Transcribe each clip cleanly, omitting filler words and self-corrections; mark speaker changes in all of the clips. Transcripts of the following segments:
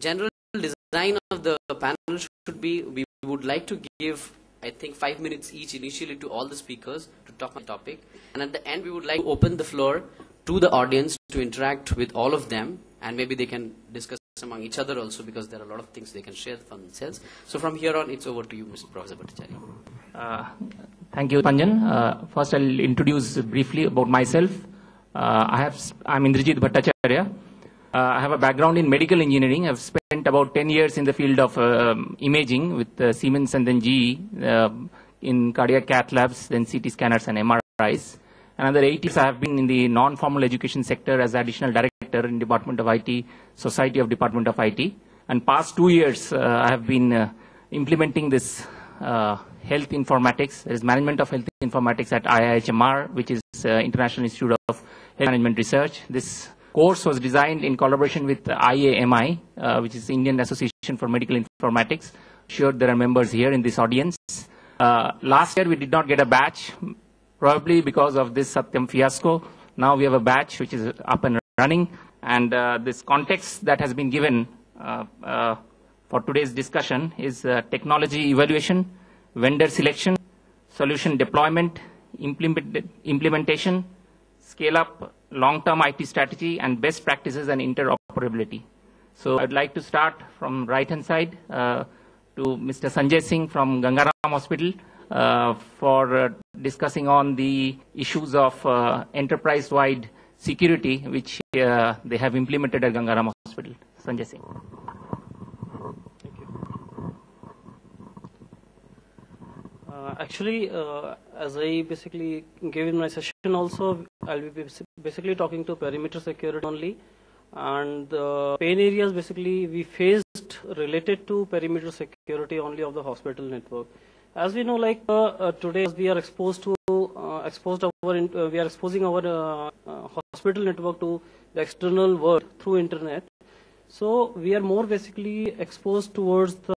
Speaker 1: general design of the panel should be, we would like to give, I think, 5 minutes each initially to all the speakers to talk on the topic, and at the end we would like to open the floor to the audience to interact with all of them, and maybe they can discuss among each other also, because there are a lot of things they can share from themselves. So from here on, it's over to you, Mr. Professor Bhattacharya.
Speaker 2: Thank you, Panjan. First, I'll introduce briefly about myself. I'm Indrajit Bhattacharya. I have a background in medical engineering. I've spent about 10 years in the field of imaging with Siemens and then GE in cardiac cath labs, then CT scanners and MRIs. Another 8 years I have been in the non-formal education sector as additional director in Department of IT, Society of Department of IT. And past 2 years I have been implementing this health informatics. There is management of health informatics at IIHMR, which is International Institute of Health Management Research. This course was designed in collaboration with IAMI, which is the Indian Association for Medical Informatics. I'm sure there are members here in this audience. Last year we did not get a batch, probably because of this Satyam fiasco. Now we have a batch which is up and running, and this context that has been given for today's discussion is technology evaluation, vendor selection, solution deployment, implementation, scale-up, long-term IT strategy, and best practices and interoperability. So I'd like to start from right-hand side to Mr. Sanjay Singh from Gangaram Hospital for discussing on the issues of enterprise-wide security, which they have implemented at Gangaram Hospital. Sanjay Singh.
Speaker 3: Actually, as I basically gave in my session also, I'll be basically talking to perimeter security only. And the pain areas basically we faced related to perimeter security only of the hospital network. As we know, like today we are exposing our hospital network to the external world through internet. So we are more basically exposed towards the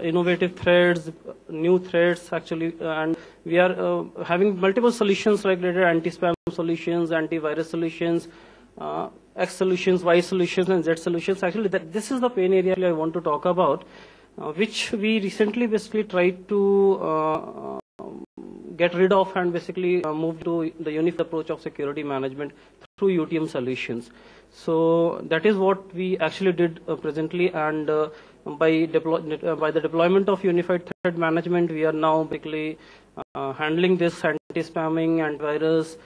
Speaker 3: innovative threats, new threats actually, and we are having multiple solutions like anti-spam solutions, antivirus solutions, X solutions, Y solutions, and Z solutions. Actually, this is the pain area I want to talk about, which we recently basically tried to get rid of and basically move to the unified approach of security management through UTM solutions. So that is what we actually did presently, and by the deployment of unified threat management, we are now basically handling this anti-spamming, antivirus,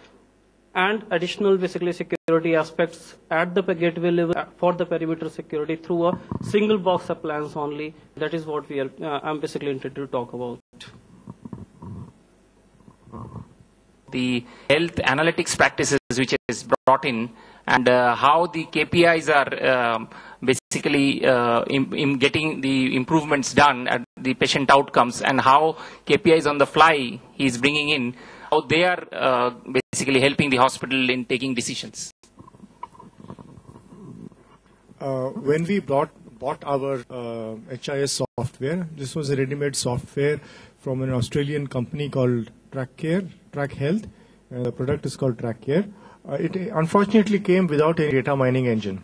Speaker 3: and additional basically security aspects at the gateway level for the perimeter security through a single box appliance only. That is what we are. I'm basically intended to talk about.
Speaker 2: The health analytics practices which is brought in, and how the KPIs are basically in getting the improvements done at the patient outcomes, and how KPIs on the fly he is bringing in, how they are basically helping the hospital in taking decisions.
Speaker 4: When we bought our HIS software, this was a ready-made software from an Australian company called Track Health. The product is called TrackCare. It unfortunately came without a data mining engine.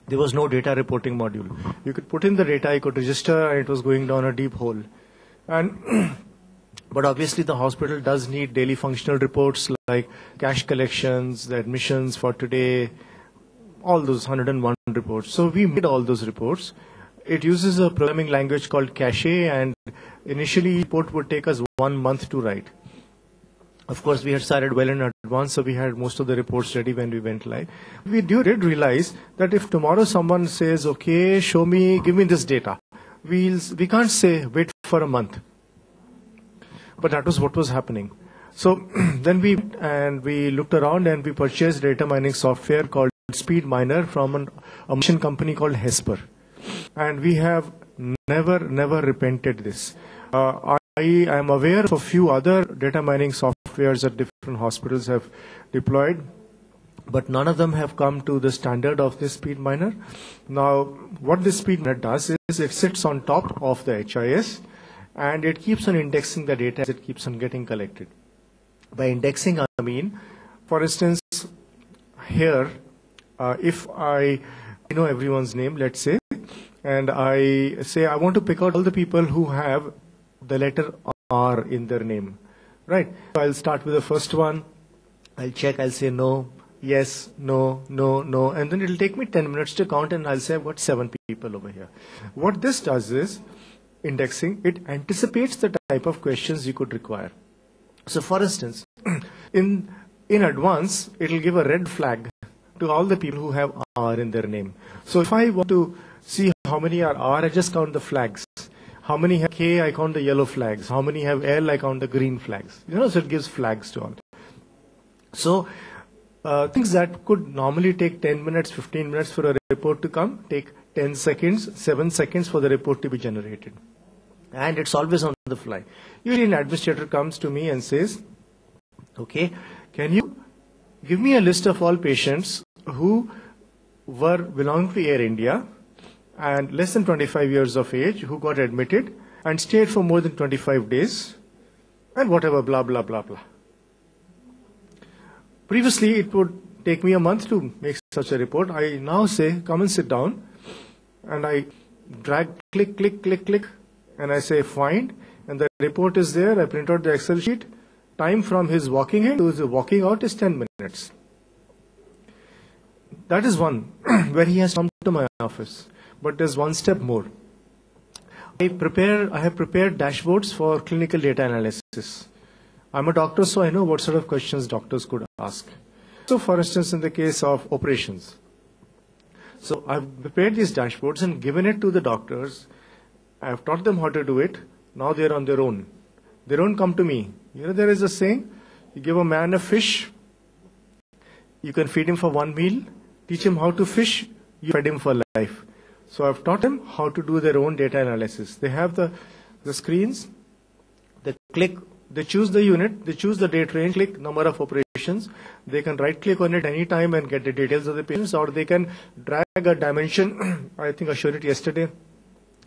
Speaker 4: There was no data reporting module. You could put in the data, you could register, and it was going down a deep hole. And but obviously the hospital does need daily functional reports like cash collections, the admissions for today, all those 101 reports. So we made all those reports. It uses a programming language called Cache, and initially the report would take us 1 month to write. Of course, we had started well in advance, so we had most of the reports ready when we went live. We did realize that if tomorrow someone says, okay, show me, give me this data, we can't say wait for a month. But that was what was happening. So then we looked around and we purchased data mining software called Speed Miner from a Malaysian company called Hesper. And we have never repented this. I am aware of a few other data mining softwares that different hospitals have deployed, but none of them have come to the standard of this Speed Miner. Now, what this Speed Miner does is it sits on top of the HIS, and it keeps on indexing the data as it keeps on getting collected. By indexing, I mean, for instance, here, if I know everyone's name, let's say, and I say I want to pick out all the people who have the letter R in their name, right? So I'll start with the first one. I'll check, I'll say no, yes, no, no, no, and then it'll take me 10 minutes to count, and I'll say I've got 7 people over here. What this does is, indexing, it anticipates the type of questions you could require. So for instance, in advance, it'll give a red flag to all the people who have R in their name. So if I want to see how many are R, I just count the flags. How many have K, I count the yellow flags. How many have L, I count the green flags. So it gives flags to all. So things that could normally take 10 minutes, 15 minutes for a report to come, take 10 seconds, 7 seconds for the report to be generated. And it's always on the fly. Usually an administrator comes to me and says, okay, can you give me a list of all patients who were belonging to Air India and less than 25 years of age, who got admitted and stayed for more than 25 days and whatever, blah, blah, blah, blah. Previously, it would take me a month to make such a report. I now say, come and sit down, and I drag, click, click, click, click, and I say find, and the report is there. I print out the Excel sheet. Time from his walking in to his walking out is 10 minutes. That is one where he has come to my office. But there's one step more. I have prepared dashboards for clinical data analysis. I'm a doctor, so I know what sort of questions doctors could ask. So for instance, in the case of operations. So I've prepared these dashboards and given it to the doctors. I've taught them how to do it. Now they're on their own. They don't come to me. There is a saying, you give a man a fish, you can feed him for one meal, teach him how to fish, you feed him for life. So I've taught them how to do their own data analysis. They have the screens, they click, they choose the unit, they choose the date range, click number of operations. They can right click on it anytime and get the details of the patients, or they can drag a dimension, I think I showed it yesterday,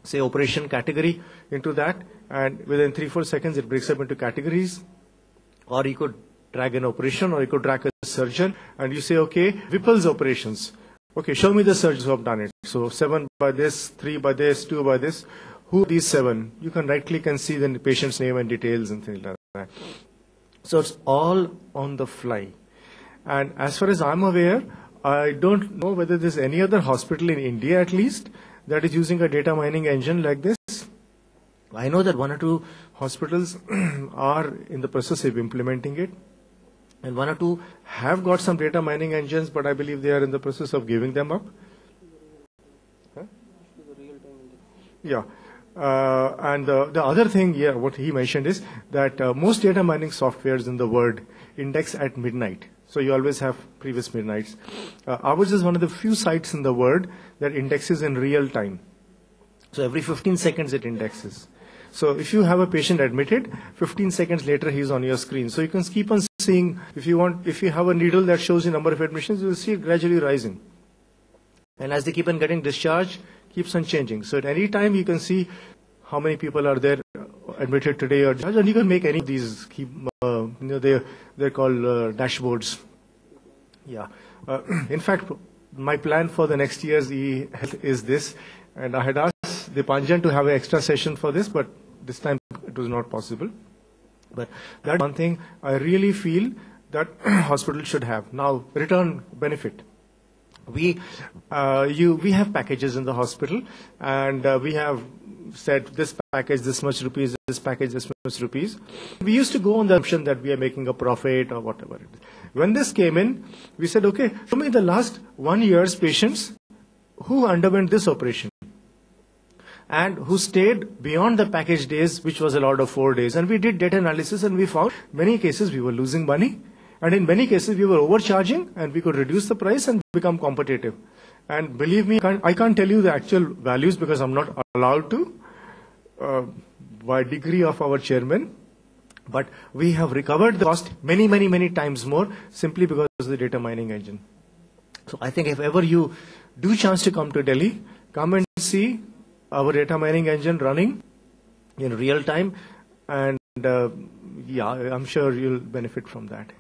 Speaker 4: say operation category into that, and within 3-4 seconds it breaks up into categories. Or you could drag an operation, or you could drag a surgeon, and you say, okay, Whipple's operations. Okay, show me the surgeons who have done it. So 7 by this, 3 by this, 2 by this. Who are these 7? You can right click and see the patient's name and details and things like that. So it's all on the fly. And as far as I'm aware, I don't know whether there's any other hospital in India at least that is using a data mining engine like this. I know that 1 or 2 hospitals are in the process of implementing it. And 1 or 2 have got some data mining engines, but I believe they are in the process of giving them up. Huh? Yeah. And the other thing, what he mentioned is that most data mining softwares in the world index at midnight. So you always have previous midnights. Ours is one of the few sites in the world that indexes in real time. So every 15 seconds it indexes. So if you have a patient admitted, 15 seconds later he's on your screen. So you can keep on seeing, if you have a needle that shows the number of admissions, you will see it gradually rising. And as they keep on getting discharged, keeps on changing. So at any time you can see how many people are there admitted today or discharged, and you can make any of these. They're called dashboards. Yeah. In fact, my plan for the next year's E-helth is this, and I had asked Dipanjan to have an extra session for this, but this time it was not possible. But that's one thing I really feel that hospitals should have. Now, return benefit. We have packages in the hospital, and we have said this package this much rupees, this package this much rupees. We used to go on the assumption that we are making a profit or whatever it is. When this came in, we said, okay, show me the last 1 year's patients who underwent this operation and who stayed beyond the package days, which was allowed of 4 days. And we did data analysis, and we found many cases we were losing money. And in many cases, we were overcharging, and we could reduce the price and become competitive. And believe me, I can't tell you the actual values because I'm not allowed to, by degree of our chairman. But we have recovered the cost many, many, many times more simply because of the data mining engine. So I think if ever you do chance to come to Delhi, come and see our data mining engine running in real time. And I'm sure you'll benefit from that.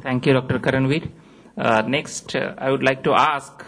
Speaker 2: Thank you, Dr. Karanveer. Next, I would like to ask